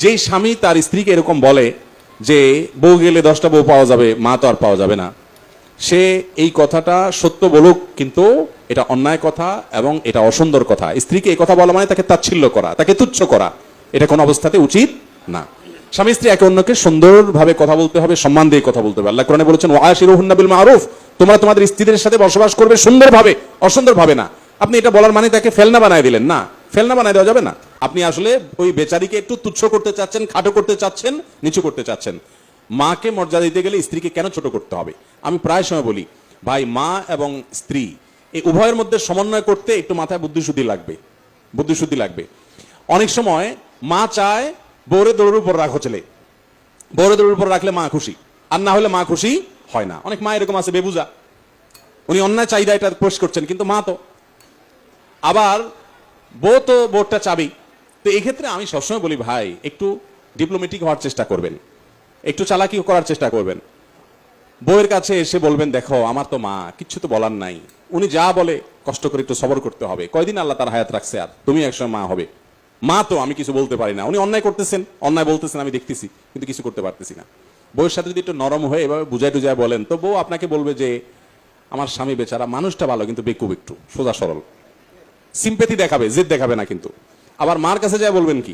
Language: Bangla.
যেই স্বামী তার স্ত্রীকে এরকম বলে যে বউ গেলে 10টা বউ পাওয়া যাবে, মা তো আর পাওয়া যাবে না, সে এই কথাটা সত্য বলুক, কিন্তু এটা অন্যায় কথা এবং এটা অসুন্দর কথা। স্ত্রীকে এই কথা বলা মানে তাকে তাচ্ছিল্য করা, তাকে তুচ্ছ করা, এটা কোনো অবস্থাতে উচিত না। স্বামী স্ত্রী একে অন্যকে সুন্দরভাবে কথা বলতে হবে, সম্মান দিয়ে কথা বলতে হবে। আল্লাহ কোরআনে বলেছেন ওয়াশিরুহুন্না বিল মারুফ, তোমরা তোমাদের স্ত্রীদের সাথে বসবাস করবে সুন্দরভাবে, অসুন্দরভাবে না। আপনি এটা বলার মানে তাকে ফেলনা বানায় দিলেন না, ফেলনা বানায় দেওয়া যাবে না। আপনি আসলে ওই বেচারিকে একটু তুচ্ছ করতে চাচ্ছেন, খাটো করতে চাচ্ছেন, নিচু করতে চাচ্ছেন। মাকে মর্যাদা দিতে গেলে স্ত্রীকে কেন ছোট করতে হবে? আমি প্রায় সময় বলি, ভাই মা এবং স্ত্রী এই উভয়ের মধ্যে সমন্বয় করতে একটু মাথায় বুদ্ধিশুদ্ধি লাগবে, বুদ্ধিশুদ্ধি লাগবে। অনেক সময় মা চায় বউরে দৌড়ের উপর রাখো, ছেলে বউরে দৌড়ের উপর রাখলে মা খুশি, আর না হলে মা খুশি হয় না। অনেক মা এরকম আছে বেবুজা, উনি অন্যায় চাহিদা এটা পোষ করছেন, কিন্তু মা তো আবার বউ তো বোর্ডটা চাবি। তো এই ক্ষেত্রে আমি সবসময় বলি, ভাই একটু ডিপ্লোমেটিক হওয়ার চেষ্টা করবেন, একটু চালাকি করার চেষ্টা করবেন। বউয়ের কাছে এসে বলবেন, দেখো আমার তো মা, কিচ্ছু তো বলার নাই, উনি যা বলে কষ্ট করে একটু সবর করতে হবে, কয়দিন আল্লাহ তার হায়াত রাখছে, আর তুমি একসময় মা হবে। মা তো আমি কিছু বলতে পারি না, উনি অন্যায় করতেছেন, অন্যায় বলতেছেন, আমি দেখতেছি, কিন্তু কিছু করতে পারতেছি না। বউয়ের সাথে যদি একটু নরম হয়ে এভাবে বুঝাই টুজায় বলেন, তো বউ আপনাকে বলবে যে আমার স্বামী বেচারা, মানুষটা ভালো কিন্তু বেকুব, একটু সোজা সরল, সিম্পেথি দেখাবে, জেদ দেখাবে না। কিন্তু আবার মার কাছে যায় বলবেন কি,